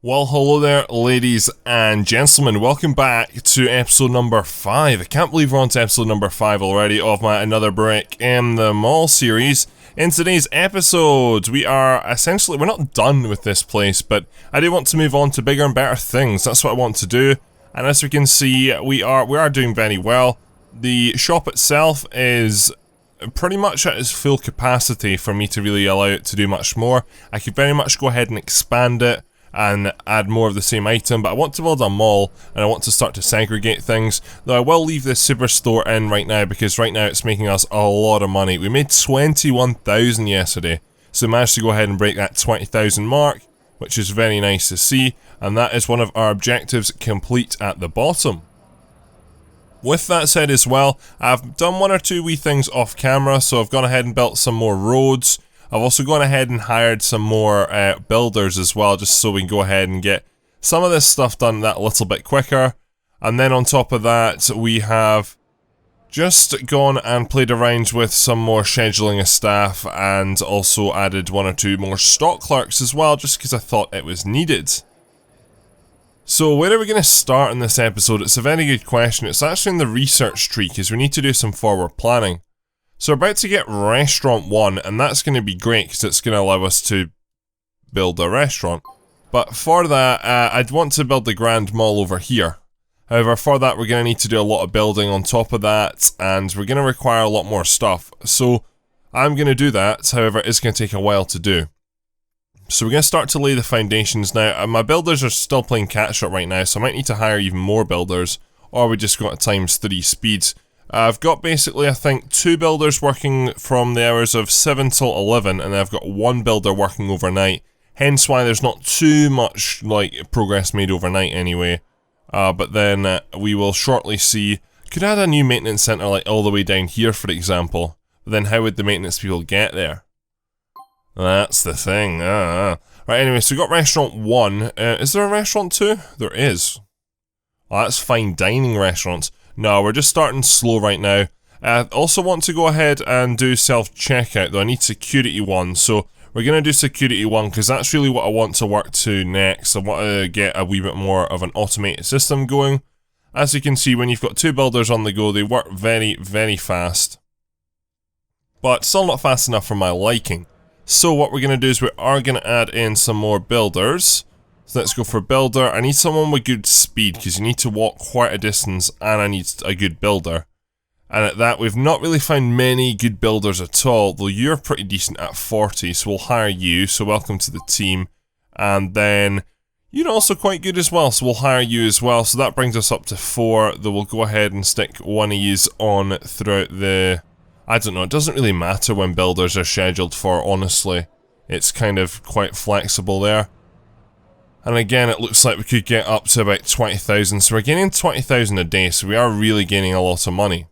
Well, hello there, ladies and gentlemen. Welcome back to episode number 5. I can't believe we're on to episode number 5 already of my Another Brick in the Mall series. In today's episode, we're not done with this place, but I do want to move on to bigger and better things. That's what I want to do. And as we can see, we are doing very well. The shop itself is pretty much at its full capacity for me to really allow it to do much more. I could very much go ahead and expand it and add more of the same item, but I want to build a mall and I want to start to segregate things, though I will leave this superstore in right now because right now it's making us a lot of money. We made 21,000 yesterday, so we managed to go ahead and break that 20,000 mark, which is very nice to see, and that is one of our objectives complete at the bottom. With that said as well, I've done one or two wee things off camera, so I've gone ahead and built some more roads. I've also gone ahead and hired some more builders as well, just so we can go ahead and get some of this stuff done that little bit quicker. And then on top of that, we have just gone and played around with some more scheduling of staff and also added one or two more stock clerks as well, just because I thought it was needed. So where are we going to start in this episode? It's a very good question. It's actually in the research tree, because we need to do some forward planning. So we're about to get Restaurant 1, and that's going to be great because it's going to allow us to build a restaurant. But for that, I'd want to build the Grand Mall over here. However, for that we're going to need to do a lot of building on top of that, and we're going to require a lot more stuff. So I'm going to do that, however it's going to take a while to do. So we're going to start to lay the foundations now. My builders are still playing catch up right now, so I might need to hire even more builders, or we just got a ×3 speed. I've got basically, I think, 2 builders working from the hours of 7 till 11, and then I've got 1 builder working overnight, hence why there's not too much, progress made overnight anyway. But then we will shortly see, could add a new maintenance centre, all the way down here, for example. But then how would the maintenance people get there? That's the thing, Right, anyway, so we got Restaurant 1, is there a Restaurant 2? There is. Oh, that's fine dining restaurants. No, we're just starting slow right now. I also want to go ahead and do self-checkout, though I need security 1, so we're going to do security 1 because that's really what I want to work to next. I want to get a wee bit more of an automated system going. As you can see, when you've got 2 builders on the go, they work very, very fast. But still not fast enough for my liking. So what we're going to do is we are going to add in some more builders. So let's go for builder. I need someone with good speed because you need to walk quite a distance, and I need a good builder. And at that, we've not really found many good builders at all, though you're pretty decent at 40, so we'll hire you, so welcome to the team. And then you're also quite good as well, so we'll hire you as well, so that brings us up to 4, though we'll go ahead and stick one of yous on throughout the... I don't know, it doesn't really matter when builders are scheduled for, honestly. It's kind of quite flexible there. And again, it looks like we could get up to about 20,000, so we're gaining 20,000 a day, so we are really gaining a lot of money.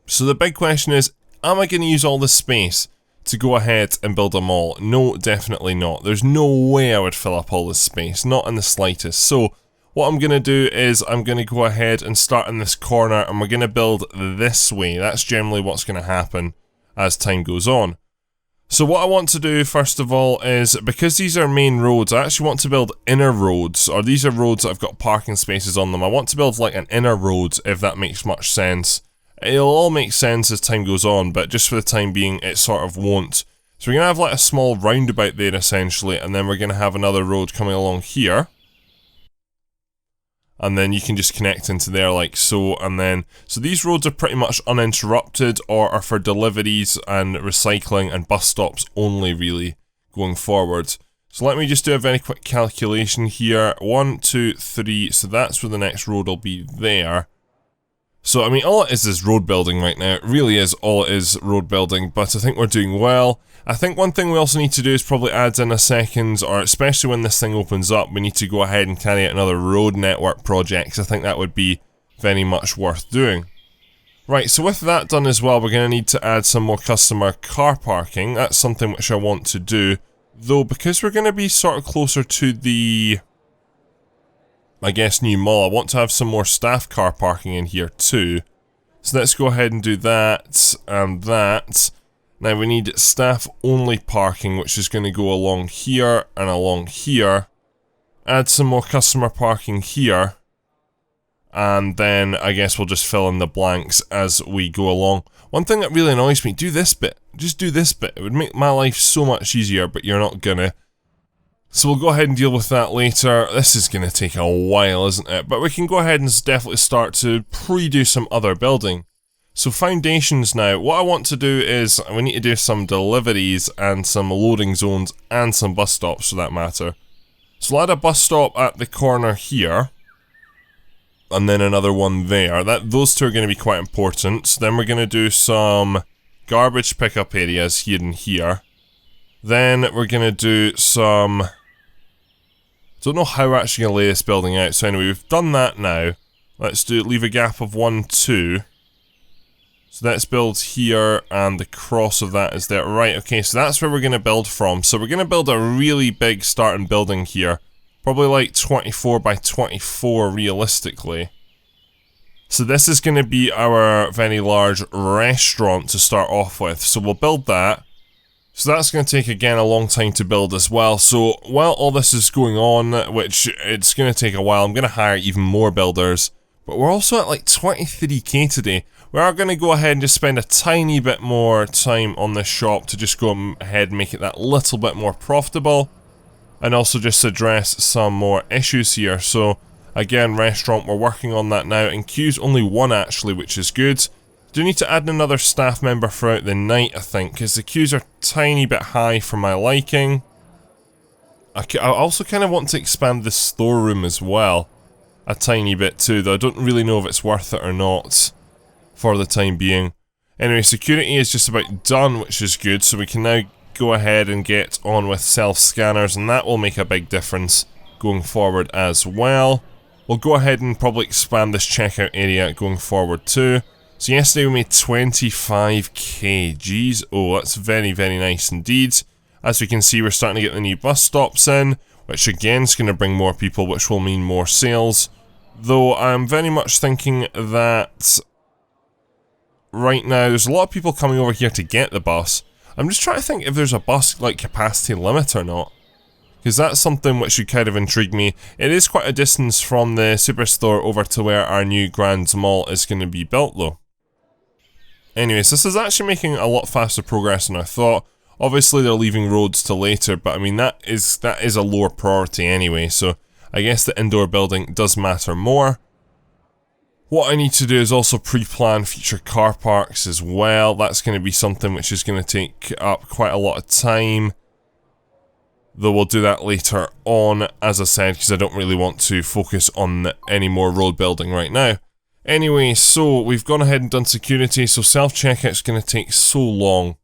So the big question is, am I going to use all this space to go ahead and build a mall? No, definitely not. There's no way I would fill up all this space, not in the slightest. So what I'm going to do is I'm going to go ahead and start in this corner, and we're going to build this way. That's generally what's going to happen as time goes on. So what I want to do first of all is, because these are main roads, I actually want to build inner roads, or these are roads that have got parking spaces on them. I want to build like an inner road, if that makes much sense. It'll all make sense as time goes on, but just for the time being, it sort of won't. So we're going to have like a small roundabout there essentially, and then we're going to have another road coming along here. And then you can just connect into there like so, and then, so these roads are pretty much uninterrupted, or are for deliveries and recycling and bus stops only, really, going forward. So let me just do a very quick calculation here. 1, 2, 3, so that's where the next road will be there. So, I mean, all it is road building right now. It really is all it is, road building, but I think we're doing well. I think one thing we also need to do is probably add in a second, or especially when this thing opens up, we need to go ahead and carry out another road network project. I think that would be very much worth doing. Right, so with that done as well, we're going to need to add some more customer car parking. That's something which I want to do. Though, because we're going to be sort of closer to the, I guess, new mall, I want to have some more staff car parking in here too. So let's go ahead and do that, and that. Now we need staff only parking, which is going to go along here and along here. add some more customer parking here, and then I guess we'll just fill in the blanks as we go along. One thing that really annoys me, do this bit. Just do this bit. It would make my life so much easier, but you're not gonna. So we'll go ahead and deal with that later. This is gonna take a while, isn't it? But we can go ahead and definitely start to pre-do some other building. So foundations now. What I want to do is, we need to do some deliveries and some loading zones and some bus stops for that matter. So we'll add a bus stop at the corner here. And then another one there. Those two are going to be quite important. So then we're going to do some garbage pickup areas here and here. Then we're going to do some... Don't know how we're actually going to lay this building out. So anyway, we've done that now. Let's leave a gap of 1, 2. So let's build here, and the cross of that is there. Right, okay, so that's where we're going to build from. So we're going to build a really big starting building here. Probably like 24 by 24 realistically. So this is going to be our very large restaurant to start off with. So we'll build that. So that's going to take again a long time to build as well. So while all this is going on, which it's going to take a while, I'm going to hire even more builders. But we're also at like 23k today. We are going to go ahead and just spend a tiny bit more time on this shop to just go ahead and make it that little bit more profitable. And also just address some more issues here. So again, restaurant, we're working on that now. And queue's only 1 actually, which is good. Do need to add another staff member throughout the night, I think, because the queues are a tiny bit high for my liking. I also kind of want to expand the storeroom as well. A tiny bit too, though I don't really know if it's worth it or not for the time being. Anyway, security is just about done, which is good, so we can now go ahead and get on with self-scanners, and that will make a big difference going forward as well. We'll go ahead and probably expand this checkout area going forward too. So yesterday we made 25k, jeez, oh that's very, very nice indeed. As we can see, we're starting to get the new bus stops in, which again is going to bring more people, which will mean more sales. Though I'm very much thinking that right now there's a lot of people coming over here to get the bus. I'm just trying to think if there's a bus like capacity limit or not, because that's something which should kind of intrigue me. It is quite a distance from the superstore over to where our new Grand Mall is going to be built though. Anyways, this is actually making a lot faster progress than I thought. Obviously they're leaving roads to later, but I mean that is a lower priority anyway, so I guess the indoor building does matter more. What I need to do is also pre-plan future car parks as well. That's going to be something which is going to take up quite a lot of time. Though we'll do that later on, as I said, because I don't really want to focus on any more road building right now. Anyway, so we've gone ahead and done security, so self-checkout's going to take so long.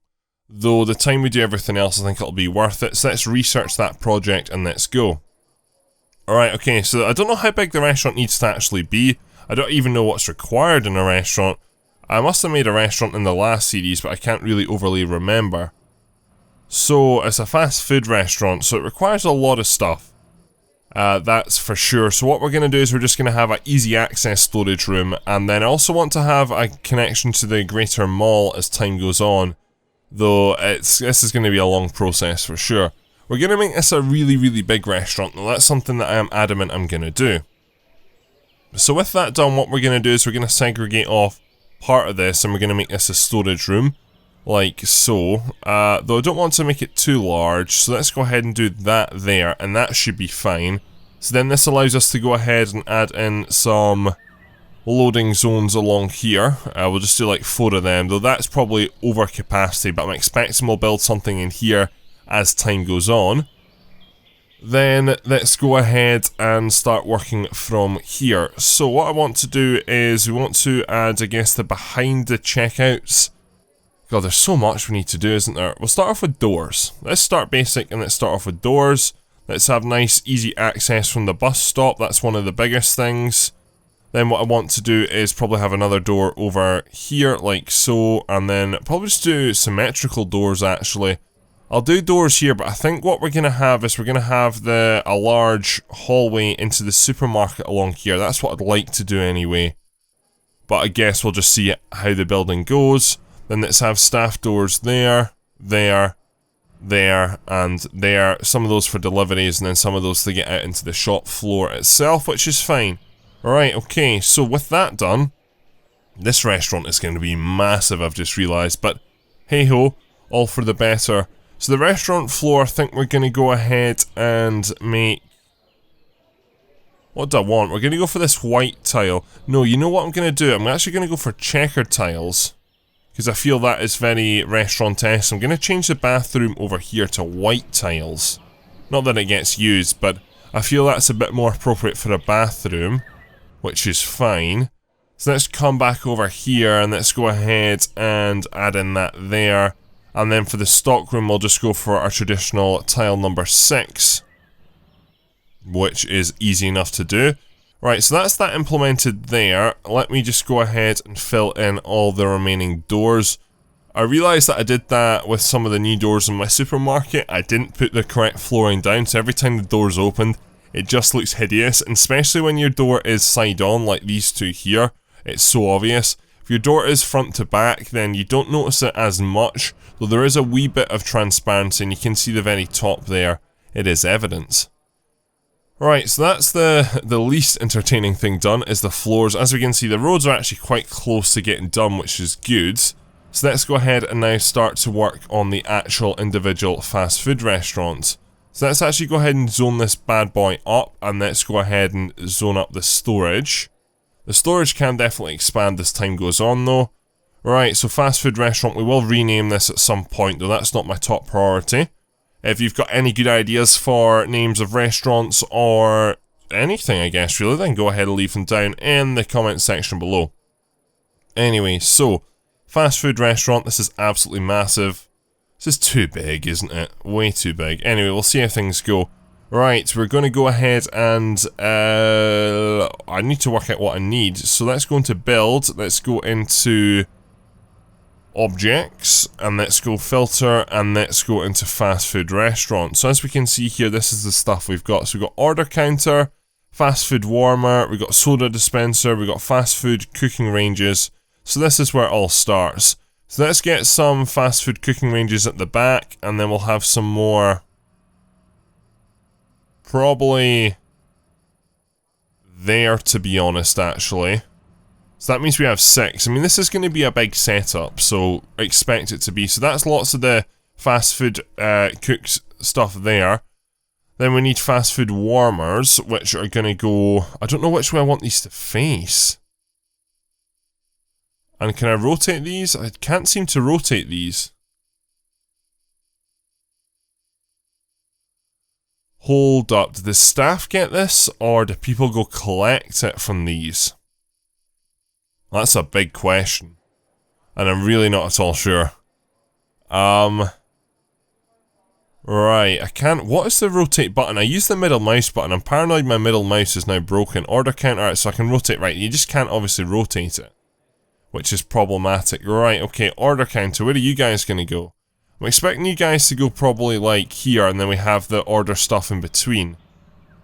Though the time we do everything else, I think it'll be worth it. So let's research that project and let's go. Alright, okay, so I don't know how big the restaurant needs to actually be. I don't even know what's required in a restaurant. I must have made a restaurant in the last series, but I can't really overly remember. So, it's a fast food restaurant, so it requires a lot of stuff. That's for sure. So what we're going to do is we're just going to have an easy access storage room, and then I also want to have a connection to the greater mall as time goes on. Though, this is going to be a long process for sure. We're going to make this a really, really big restaurant, though that's something that I am adamant I'm going to do. So with that done, what we're going to do is we're going to segregate off part of this, and we're going to make this a storage room, like so. Though I don't want to make it too large, so let's go ahead and do that there, and that should be fine. So then this allows us to go ahead and add in some loading zones along here. We'll just do like 4 of them, though that's probably over capacity, but I'm expecting we'll build something in here as time goes on. Then let's go ahead and start working from here. So what I want to do is we want to add, I guess, the behind the checkouts. God, there's so much we need to do, isn't there? We'll start off with doors. Let's start basic and let's start off with doors. Let's have nice, easy access from the bus stop. That's one of the biggest things. Then what I want to do is probably have another door over here, like so. And then probably just do symmetrical doors, actually. I'll do doors here, but I think what we're going to have is we're going to have a large hallway into the supermarket along here. That's what I'd like to do anyway. But I guess we'll just see how the building goes. Then let's have staff doors there, there, there, and there. Some of those for deliveries, and then some of those to get out into the shop floor itself, which is fine. Alright, okay, so with that done, this restaurant is going to be massive, I've just realised, but hey-ho, all for the better. So the restaurant floor, I think we're going to go ahead and make... What do I want? We're going to go for this white tile. No, you know what I'm going to do? I'm actually going to go for checkered tiles, because I feel that is very restaurant-esque. I'm going to change the bathroom over here to white tiles. Not that it gets used, but I feel that's a bit more appropriate for a bathroom, which is fine. So let's come back over here and let's go ahead and add in that there. And then for the stockroom, we'll just go for our traditional tile number 6, which is easy enough to do. Right, so that's that implemented there. Let me just go ahead and fill in all the remaining doors. I realised that I did that with some of the new doors in my supermarket. I didn't put the correct flooring down, so every time the door's opened, it just looks hideous, and especially when your door is side on like these two here, it's so obvious. If your door is front to back, then you don't notice it as much, though there is a wee bit of transparency, and you can see the very top there. It is evidence. Right, so that's the least entertaining thing done, is the floors. As we can see, the roads are actually quite close to getting done, which is good. So let's go ahead and now start to work on the actual individual fast food restaurants. So let's actually go ahead and zone this bad boy up, and let's go ahead and zone up the storage. The storage can definitely expand as time goes on though. Right, so fast food restaurant, we will rename this at some point, though that's not my top priority. If you've got any good ideas for names of restaurants or anything, I guess, really, then go ahead and leave them down in the comment section below. Anyway, so, fast food restaurant, this is absolutely massive. This is too big, isn't it? Way too big. Anyway, we'll see how things go. Right, we're going to go ahead and, I need to work out what I need. So let's go into build, let's go into objects, and let's go filter, and let's go into fast food restaurant. So as we can see here, this is the stuff we've got. So we've got order counter, fast food warmer, we've got soda dispenser, we've got fast food cooking ranges. So this is where it all starts. So let's get some fast food cooking ranges at the back, and then we'll have some more, probably there, to be honest, actually. So that means we have 6. I mean, this is going to be a big setup, so expect it to be. So that's lots of the fast food cooked stuff there. Then we need fast food warmers, which are going to go... I don't know which way I want these to face. And can I rotate these? I can't seem to rotate these. Hold up, do the staff get this, or do people go collect it from these? That's a big question, and I'm really not at all sure. Right, I can't... What is the rotate button? I use the middle mouse button. I'm paranoid my middle mouse is now broken. Order counter, right, so I can rotate. Right, you just can't obviously rotate it, which is problematic. Right, okay, order counter, where are you guys going to go? I'm expecting you guys to go probably like here, and then we have the order stuff in between.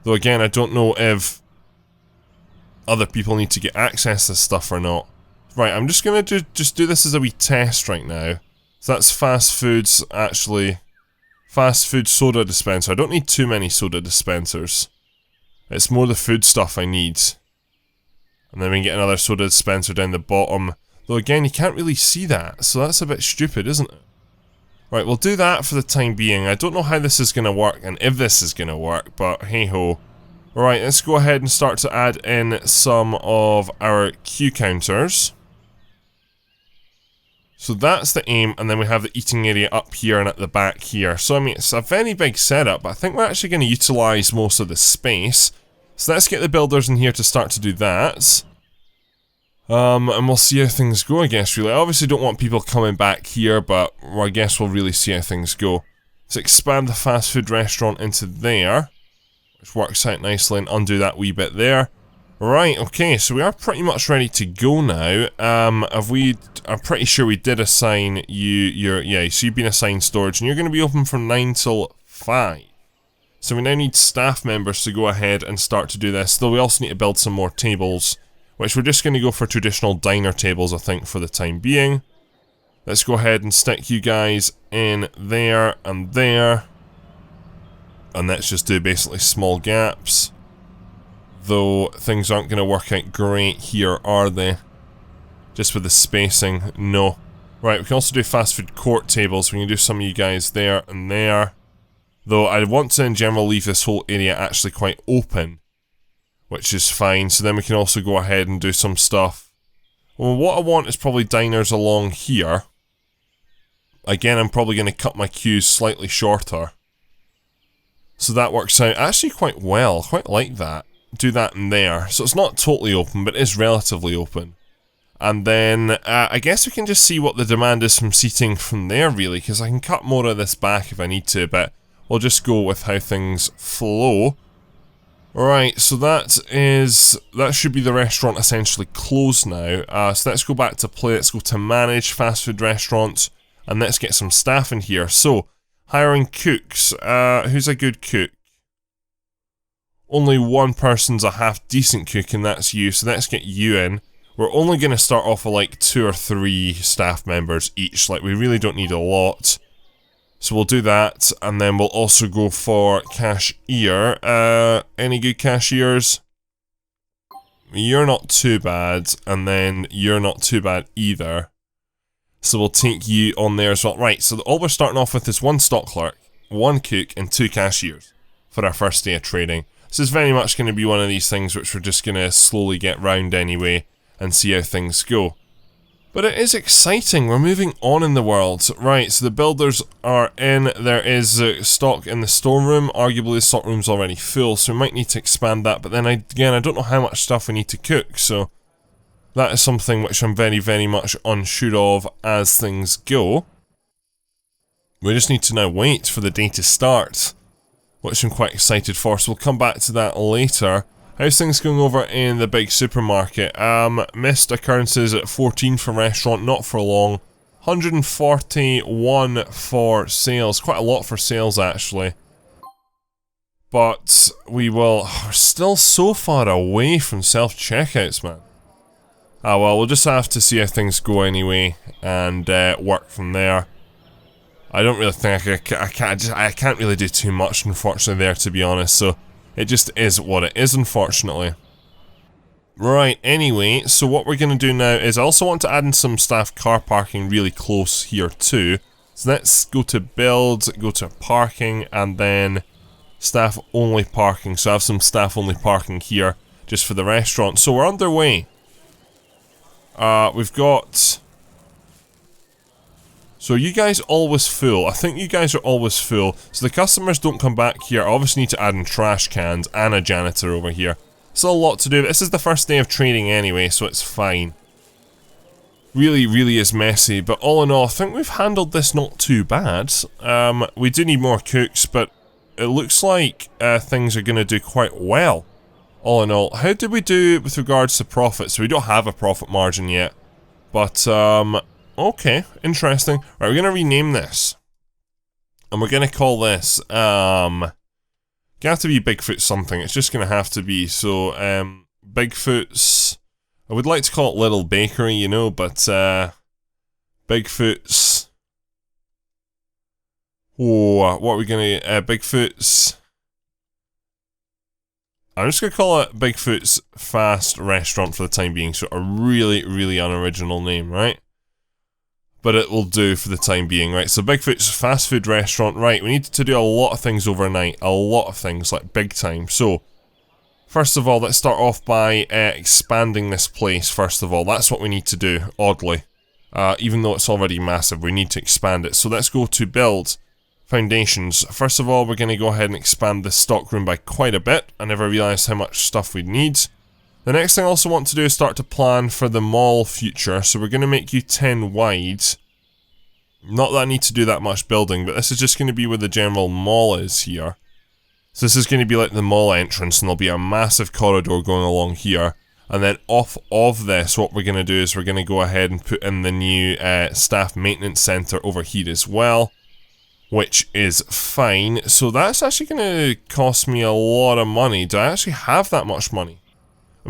Though again, I don't know if other people need to get access to stuff or not. Right, I'm just gonna do this as a wee test right now. So that's fast foods, actually. Fast food soda dispenser. I don't need too many soda dispensers. It's more the food stuff I need. And then we can get another soda dispenser down the bottom. Though again, you can't really see that, so that's a bit stupid, isn't it? Right, we'll do that for the time being. I don't know how this is gonna work and if this is gonna work, but hey ho. Right, let's go ahead and start to add in some of our queue counters. So that's the aim, and then we have the eating area up here and at the back here. So I mean, it's a very big setup, but I think we're actually going to utilise most of the space. So let's get the builders in here to start to do that. And we'll see how things go, I guess, really. I obviously don't want people coming back here, but well, I guess we'll really see how things go. Let's expand the fast food restaurant into there, which works out nicely, and undo that wee bit there. Right, okay, so we are pretty much ready to go now. I'm pretty sure we did assign you so you've been assigned storage, and you're going to be open from 9 till 5. So we now need staff members to go ahead and start to do this, though we also need to build some more tables, which we're just going to go for traditional diner tables, I think, for the time being. Let's go ahead and stick you guys in there and there. And let's just do basically small gaps. Though things aren't going to work out great here, are they? Just with the spacing, no. Right, we can also do fast food court tables. We can do some of you guys there and there. Though I want to in general leave this whole area actually quite open, which is fine. So then we can also go ahead and do some stuff. Well, what I want is probably diners along here. Again, I'm probably going to cut my queues slightly shorter. So that works out actually quite well. Quite like that. Do that in there. So it's not totally open, but it is relatively open. And then, I guess we can just see what the demand is from seating from there, really, because I can cut more of this back if I need to, but we'll just go with how things flow. Right, so that should be the restaurant essentially closed now. So let's go back to play, let's go to manage fast food restaurants, and let's get some staff in here. So, hiring cooks. Who's a good cook? Only one person's a half decent cook, and that's you, so let's get you in. We're only going to start off with like 2 or 3 staff members each, like we really don't need a lot. So we'll do that, and then we'll also go for cashier. Any good cashiers? You're not too bad, and then you're not too bad either. So we'll take you on there as well. Right, so all we're starting off with is 1 stock clerk, 1 cook, and 2 cashiers for our first day of trading. This is very much going to be one of these things which we're just going to slowly get round anyway, and see how things go. But it is exciting, we're moving on in the world. Right, so the builders are in, there is stock in the storeroom, arguably the stockroom's already full, so we might need to expand that, but then again, I don't know how much stuff we need to cook, so that is something which I'm very, very much unsure of as things go. We just need to now wait for the day to start, which I'm quite excited for, so we'll come back to that later. How's things going over in the big supermarket? Missed occurrences at 14 for restaurant, not for long. 141 for sales, quite a lot for sales actually. But we're still so far away from self-checkouts, man. Ah well, we'll just have to see how things go anyway, and work from there. I don't really think I can't really do too much, unfortunately, there, to be honest, so it just is what it is, unfortunately. Right, anyway, so what we're going to do now is I also want to add in some staff car parking really close here too. So let's go to build, go to parking, and then staff only parking. So I have some staff only parking here just for the restaurant. So we're underway. We've got... So are you guys always full? I think you guys are always full. So the customers don't come back here. I obviously need to add in trash cans and a janitor over here. Still a lot to do. This is the first day of trading anyway, so it's fine. Really, really is messy. But all in all, I think we've handled this not too bad. We do need more cooks, but it looks like things are going to do quite well. All in all, how did we do with regards to profit? So we don't have a profit margin yet. But, okay, interesting. Right, we're going to rename this. And we're going to call this, gonna have to be Bigfoot something. It's just going to have to be, so, Bigfoot's... I would like to call it Little Bakery, you know, but, Bigfoot's... Oh, what are we going to... Bigfoot's... I'm just going to call it Bigfoot's Fast Restaurant for the time being, so a really, really unoriginal name, right? But it will do for the time being, right? So Bigfoot's Fast Food Restaurant, right, we need to do a lot of things overnight, a lot of things, like big time. So, first of all, let's start off by expanding this place, first of all. That's what we need to do, oddly. Even though it's already massive, we need to expand it. So let's go to build. Foundations. First of all, we're going to go ahead and expand this stockroom by quite a bit. I never realised how much stuff we'd need. The next thing I also want to do is start to plan for the mall future. So we're going to make you 10 wide. Not that I need to do that much building, but this is just going to be where the general mall is here. So this is going to be like the mall entrance, and there'll be a massive corridor going along here. And then off of this, what we're going to do is we're going to go ahead and put in the new staff maintenance centre over here as well. Which is fine. So that's actually going to cost me a lot of money. Do I actually have that much money?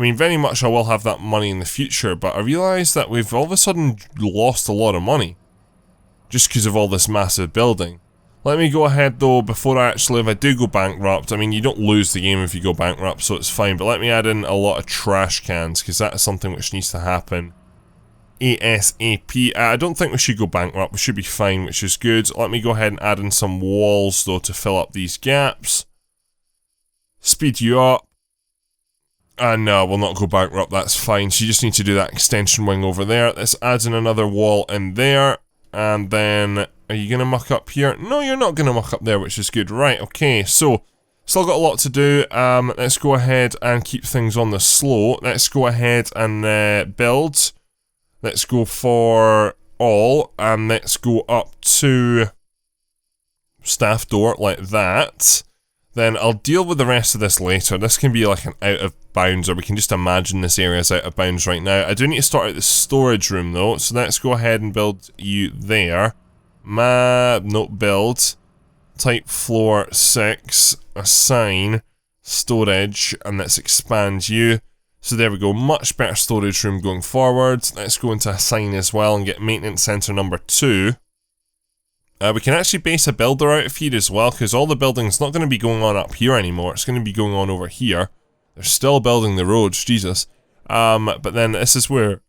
I mean, very much I will have that money in the future, but I realise that we've all of a sudden lost a lot of money. just because of all this massive building. Let me go ahead though, before if I do go bankrupt, I mean you don't lose the game if you go bankrupt, so it's fine, but let me add in a lot of trash cans, because that is something which needs to happen ASAP. I don't think we should go bankrupt, we should be fine, which is good. Let me go ahead and add in some walls though to fill up these gaps. Speed you up. No, we'll not go bankrupt, that's fine, so you just need to do that extension wing over there. Let's add in another wall in there, and then, are you going to muck up here? No, you're not going to muck up there, which is good. Right, okay, so, still got a lot to do. Let's go ahead and keep things on the slow. Let's go ahead and build. Let's go for all, and let's go up to staff door like that. Then I'll deal with the rest of this later. This can be like an out of bounds, or we can just imagine this area is out of bounds right now. I do need to start out the storage room though, so let's go ahead and build you there. Build. Type floor 6, assign, storage, and let's expand you. So there we go, much better storage room going forward. Let's go into assign as well and get maintenance center number 2. We can actually base a builder out of here as well, because all the building's not going to be going on up here anymore. It's going to be going on over here. They're still building the roads, Jesus. But then this is where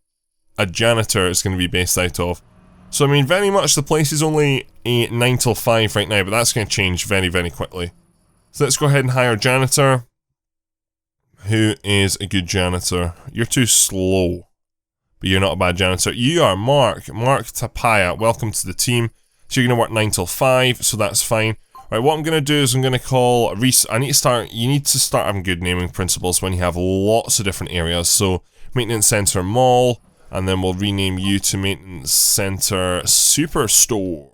a janitor is going to be based out of. So I mean, very much the place is only 9 till 5 right now, but that's going to change very, very quickly. So let's go ahead and hire a janitor. Who is a good janitor? You're too slow, but you're not a bad janitor. You are Mark Tapaya. Welcome to the team. So you're going to work 9 till 5, so that's fine. Right, what I'm going to do is I'm going to call... you need to start having good naming principles when you have lots of different areas. So, Maintenance Center Mall, and then we'll rename you to Maintenance Center Superstore.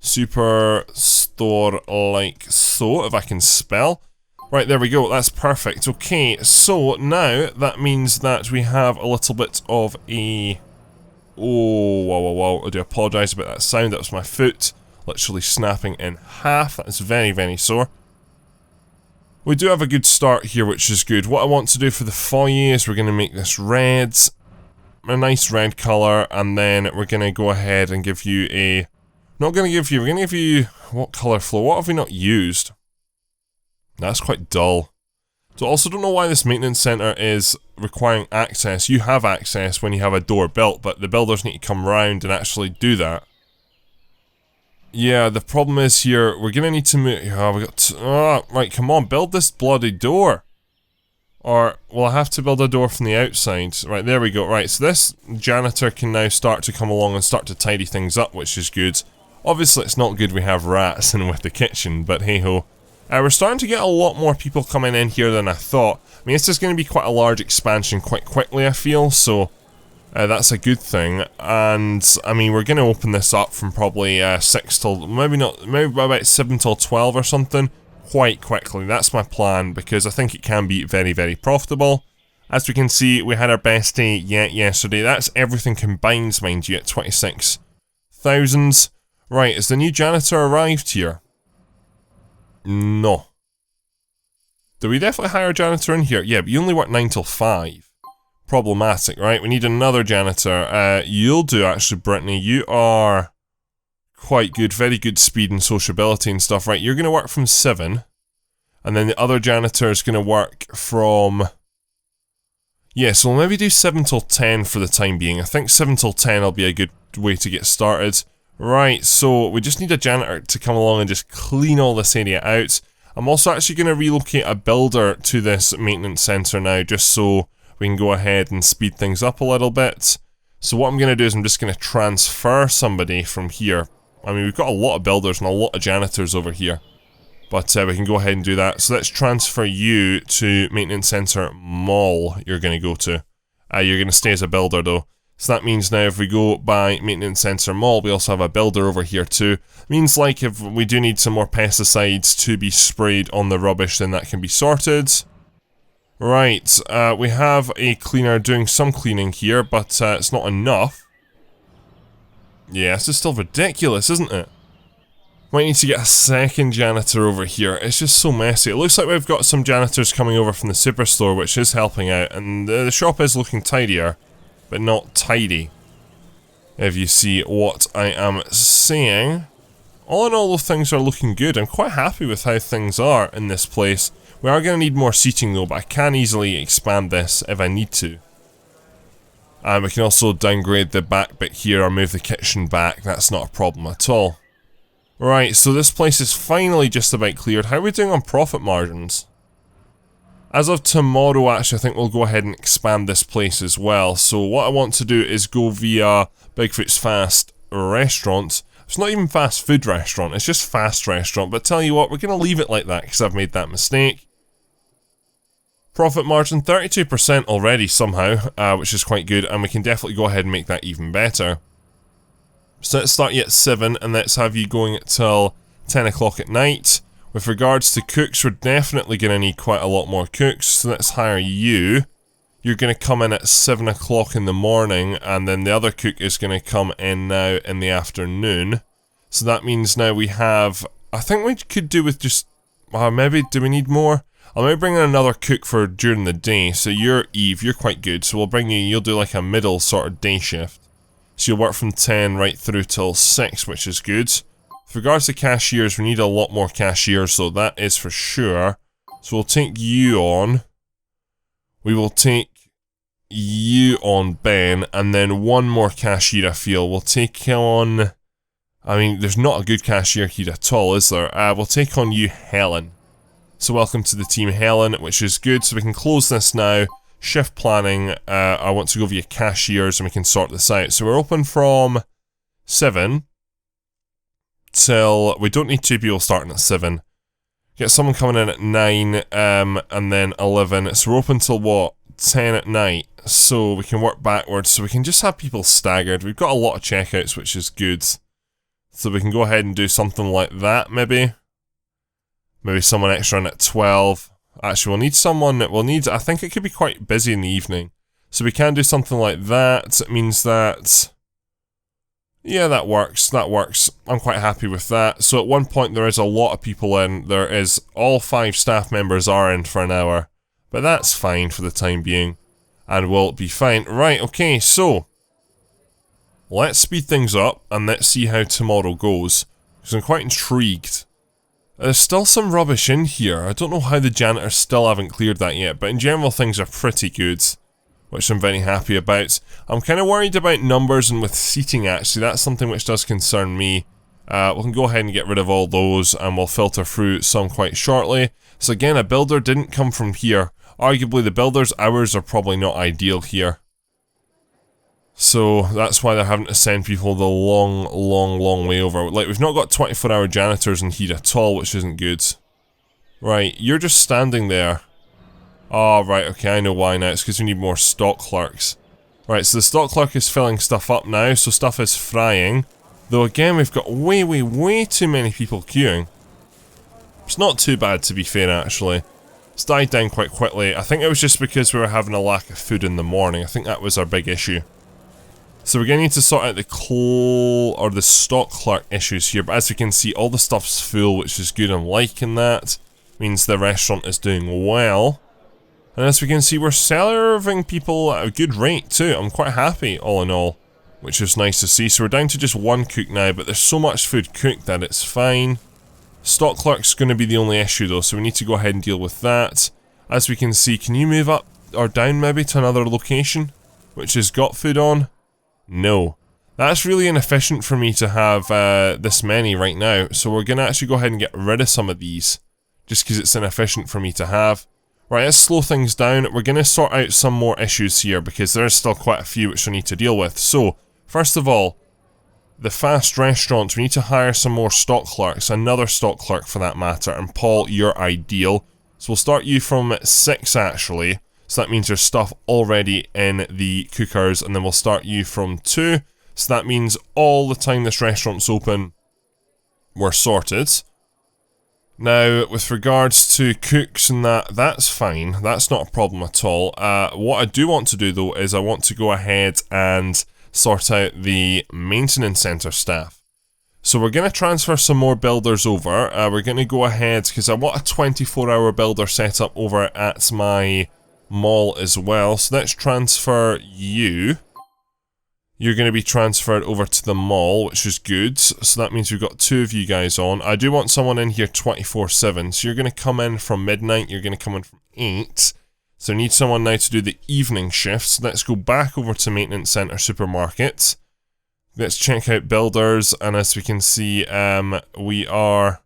Superstore like so, if I can spell. Right, there we go, that's perfect. Okay, so now that means that we have a little bit of a... Oh, whoa, I do apologise about that sound, that was my foot literally snapping in half. That's very, very sore. We do have a good start here, which is good. What I want to do for the foyer is we're going to make this red, a nice red colour, and then we're going to go ahead and give you a... we're going to give you... what colour floor? What have we not used? That's quite dull. So I also don't know why this maintenance centre is requiring access. You have access when you have a door built, but the builders need to come round and actually do that. Yeah, the problem is here, we're gonna need to move... right, come on, build this bloody door. Or, well, I have to build a door from the outside. Right, there we go. Right, so this janitor can now start to come along and start to tidy things up, which is good. Obviously, it's not good we have rats in with the kitchen, but hey-ho. We're starting to get a lot more people coming in here than I thought. I mean, it's just going to be quite a large expansion quite quickly, I feel, so that's a good thing. And, I mean, we're going to open this up from probably 6 till, maybe about 7 till 12 or something, quite quickly. That's my plan, because I think it can be very, very profitable. As we can see, we had our best day yet yesterday. That's everything combined, mind you, at 26,000. Right, has the new janitor arrived here? No. Do we definitely hire a janitor in here? Yeah, but you only work 9 till 5. Problematic, right? We need another janitor. You'll do, actually, Brittany. You are quite good. Very good speed and sociability and stuff. Right, you're going to work from 7. And then the other janitor is going to work from... yeah, so we'll maybe do 7 till 10 for the time being. I think 7 till 10 will be a good way to get started. Right, so we just need a janitor to come along and just clean all this area out. I'm also actually going to relocate a builder to this maintenance centre now, just so we can go ahead and speed things up a little bit. So what I'm going to do is I'm just going to transfer somebody from here. I mean, we've got a lot of builders and a lot of janitors over here. But we can go ahead and do that. So let's transfer you to maintenance centre mall you're going to go to. You're going to stay as a builder though. So that means now if we go by Maintenance Center Mall, we also have a builder over here too. Means like if we do need some more pesticides to be sprayed on the rubbish, then that can be sorted. Right, we have a cleaner doing some cleaning here, but it's not enough. Yeah, this is still ridiculous, isn't it? Might need to get a second janitor over here. It's just so messy. It looks like we've got some janitors coming over from the superstore, which is helping out, and the shop is looking tidier. But not tidy. if you see what I am saying. All in all, those things are looking good. I'm quite happy with how things are in this place. We are going to need more seating though, but I can easily expand this if I need to. And we can also downgrade the back bit here or move the kitchen back. That's not a problem at all. Right, so this place is finally just about cleared. How are we doing on profit margins? As of tomorrow, actually, I think we'll go ahead and expand this place as well. So what I want to do is go via Bigfoot's Fast Restaurant. It's not even fast food restaurant, it's just fast restaurant. But tell you what, we're going to leave it like that because I've made that mistake. Profit margin 32% already somehow, which is quite good. And we can definitely go ahead and make that even better. So let's start you at 7 and let's have you going till 10 o'clock at night. With regards to cooks, we're definitely going to need quite a lot more cooks, so let's hire you. You're going to come in at 7 o'clock in the morning, and then the other cook is going to come in now in the afternoon. So that means now we have, I think we could do with just, maybe, do we need more? I'll maybe bring in another cook for during the day. So you're Eve, you're quite good, so we'll bring you, you'll do like a middle sort of day shift. So you'll work from 10 right through till 6, which is good. With regards to cashiers, we need a lot more cashiers, so that is for sure. So we'll take you on. We will take you on, Ben, and then one more cashier, I feel. We'll take on... I mean, there's not a good cashier here at all, is there? We'll take on you, Helen. So welcome to the team, Helen, which is good. So we can close this now. Shift planning, I want to go via cashiers and we can sort this out. So we're open from 7 till... We don't need 2 people starting at 7. Get someone coming in at 9, and then 11. So we're open till what? 10 at night. So we can work backwards. So we can just have people staggered. We've got a lot of checkouts, which is good. So we can go ahead and do something like that, maybe. Maybe someone extra in at 12. Actually, we'll need someone that will need... I think it could be quite busy in the evening. So we can do something like that. It means that... Yeah, that works. That works. I'm quite happy with that. So at one point there is a lot of people in. There is... All 5 staff members are in for an hour. But that's fine for the time being. And we'll be fine. Right, okay, so... Let's speed things up and let's see how tomorrow goes. Because I'm quite intrigued. There's still some rubbish in here. I don't know how the janitors still haven't cleared that yet, but in general things are pretty good, which I'm very happy about. I'm kind of worried about numbers and with seating actually. That's something which does concern me. We can go ahead and get rid of all those and we'll filter through some quite shortly. So again, a builder didn't come from here. Arguably the builder's hours are probably not ideal here. So that's why they're having to send people the long way over. Like, we've not got 24-hour janitors in here at all, which isn't good. Right, you're just standing there. Oh, right, okay, I know why now. It's because we need more stock clerks. Right, so the stock clerk is filling stuff up now, so stuff is frying. Though again, we've got way too many people queuing. It's not too bad, to be fair, actually. It's died down quite quickly. I think it was just because we were having a lack of food in the morning. I think that was our big issue. So we're going to need to sort out the stock clerk issues here, but as we can see, all the stuff's full, which is good. I'm liking that. Means the restaurant is doing well. And as we can see, we're serving people at a good rate too. I'm quite happy, all in all, which is nice to see. So we're down to just 1 cook now, but there's so much food cooked that it's fine. Stock clerk's going to be the only issue though, so we need to go ahead and deal with that. As we can see, can you move up or down maybe to another location, which has got food on? No. That's really inefficient for me to have this many right now, so we're going to actually go ahead and get rid of some of these, just because it's inefficient for me to have. Right, let's slow things down. We're going to sort out some more issues here, because there's still quite a few which I need to deal with. So, first of all, the fast restaurants, we need to hire some more stock clerks, another stock clerk for that matter, and Paul, you're ideal. So we'll start you from 6 actually. So that means there's stuff already in the cookers, and then we'll start you from 2. So that means all the time this restaurant's open, we're sorted. Now, with regards to cooks and that's fine. That's not a problem at all. What I do want to do though is I want to go ahead and sort out the maintenance center staff. So we're going to transfer some more builders over. We're going to go ahead, because I want a 24-hour builder set up over at my mall as well. So let's transfer you. you're going to be transferred over to the mall, which is good. So that means we've got 2 of you guys on. I do want someone in here 24/7. So you're going to come in from midnight. You're going to come in from 8. So I need someone now to do the evening shift. So let's go back over to Maintenance Center Supermarket. Let's check out builders. And as we can see, we are,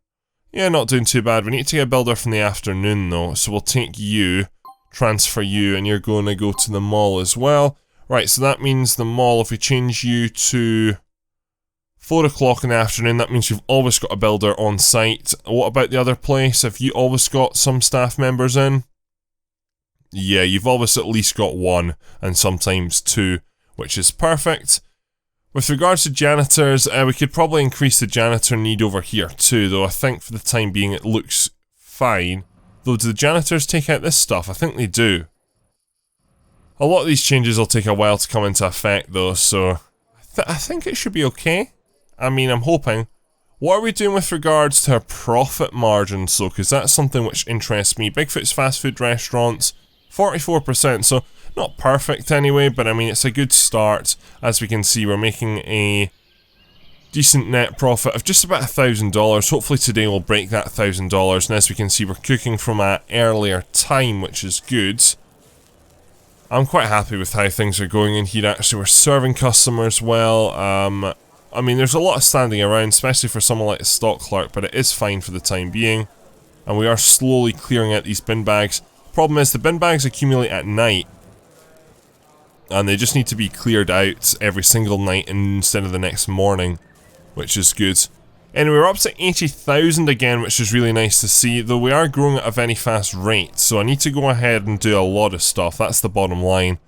not doing too bad. We need to get a builder from the afternoon though. So we'll take you, transfer you, and you're going to go to the mall as well. Right, so that means the mall, if we change you to 4 o'clock in the afternoon, that means you've always got a builder on site. What about the other place? Have you always got some staff members in? Yeah, you've always at least got 1, and sometimes 2, which is perfect. With regards to janitors, we could probably increase the janitor need over here too, though I think for the time being it looks fine. Though, do the janitors take out this stuff? I think they do. A lot of these changes will take a while to come into effect though, so I think it should be okay. I mean, I'm hoping. What are we doing with regards to our profit margins though, because that's something which interests me. Bigfoot's fast food restaurants, 44%, so not perfect anyway, but I mean it's a good start. As we can see, we're making a decent net profit of just about $1,000. Hopefully today we'll break that $1,000, and as we can see we're cooking from an earlier time, which is good. I'm quite happy with how things are going in here actually. We're serving customers well. I mean there's a lot of standing around, especially for someone like a stock clerk, but it is fine for the time being. And we are slowly clearing out these bin bags. Problem is the bin bags accumulate at night, and they just need to be cleared out every single night instead of the next morning, which is good. Anyway, we're up to 80,000 again, which is really nice to see, though we are growing at a very fast rate, so I need to go ahead and do a lot of stuff. That's the bottom line.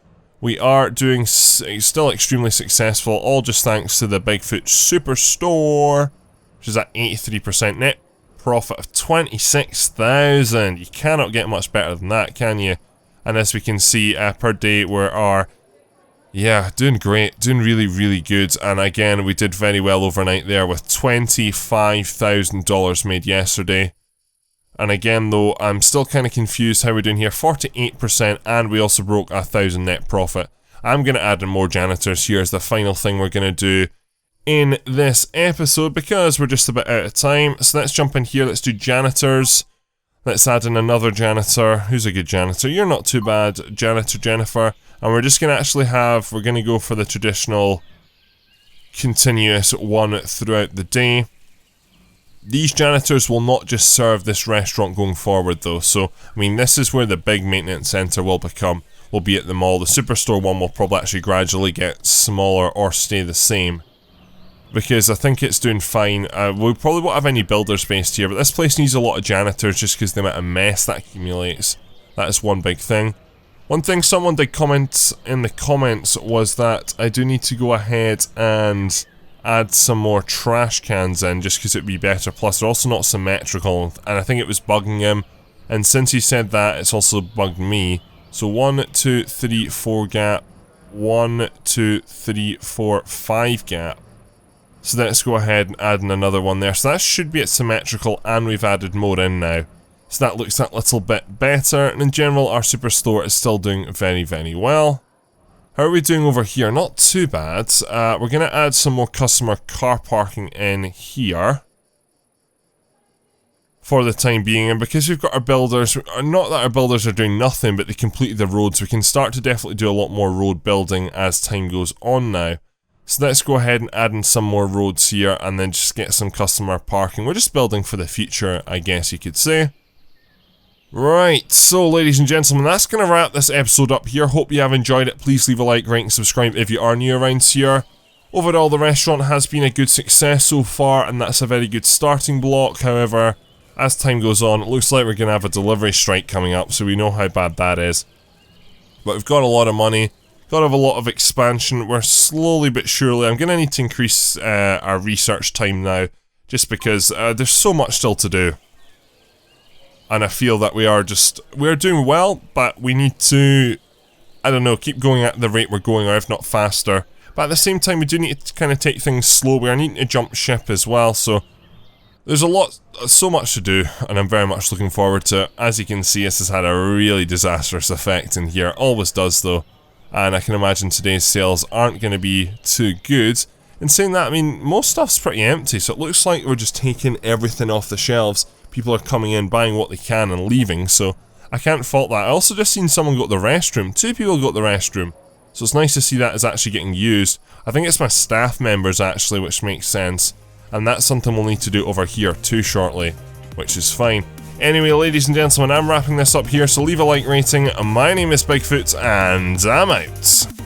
We are doing still extremely successful, all just thanks to the Bigfoot Superstore, which is at 83% net profit of 26,000. You cannot get much better than that, can you? And as we can see, per day we are, doing great, doing really good. And again, we did very well overnight there with $25,000 made yesterday. And again though, I'm still kind of confused how we're doing here. 48%, and we also broke 1,000 net profit. I'm going to add in more janitors here as the final thing we're going to do in this episode, because we're just about out of time. So let's jump in here, let's do janitors. Let's add in another janitor. Who's a good janitor? You're not too bad, Janitor Jennifer. And we're just going to actually we're going to go for the traditional continuous one throughout the day. These janitors will not just serve this restaurant going forward though, so I mean this is where the big maintenance centre will be at the mall. The superstore one will probably actually gradually get smaller or stay the same, because I think it's doing fine. We probably won't have any builders based here, but this place needs a lot of janitors just because the amount of mess that accumulates. That is one big thing. One thing someone did comment in the comments was that I do need to go ahead and add some more trash cans in just because it would be better. Plus they're also not symmetrical, and I think it was bugging him, and since he said that, it's also bugged me. So 1, 2, 3, 4 gap, 1, 2, 3, 4, 5 gap. So let's go ahead and add in another one there. So that should be at symmetrical, and we've added more in now. So that looks that little bit better, and in general our superstore is still doing very well. How are we doing over here? Not too bad. We're going to add some more customer car parking in here for the time being, and because we've got our builders, not that our builders are doing nothing, but they completed the roads, we can start to definitely do a lot more road building as time goes on now. So let's go ahead and add in some more roads here, and then just get some customer parking. We're just building for the future, I guess you could say. Right, so ladies and gentlemen, that's going to wrap this episode up here. Hope you have enjoyed it. Please leave a like, rate and subscribe if you are new around here. Overall, the restaurant has been a good success so far, and that's a very good starting block. However, as time goes on, it looks like we're going to have a delivery strike coming up, so we know how bad that is. But we've got a lot of money, got to have a lot of expansion. We're slowly but surely, I'm going to need to increase our research time now, just because there's so much still to do. And I feel that we're doing well, but we need to, I don't know, keep going at the rate we're going, or if not faster. But at the same time, we do need to kind of take things slow. We are needing to jump ship as well, so there's so much to do, and I'm very much looking forward to it. As you can see, this has had a really disastrous effect in here. Always does, though. and I can imagine today's sales aren't going to be too good. In saying that, I mean, most stuff's pretty empty, so it looks like we're just taking everything off the shelves. People are coming in, buying what they can and leaving, so I can't fault that. I also just seen someone go to the restroom. 2 people go to the restroom, so it's nice to see that is actually getting used. I think it's my staff members actually, which makes sense, and that's something we'll need to do over here too shortly, which is fine. Anyway, ladies and gentlemen, I'm wrapping this up here, so leave a like rating. My name is Bigfoot, and I'm out.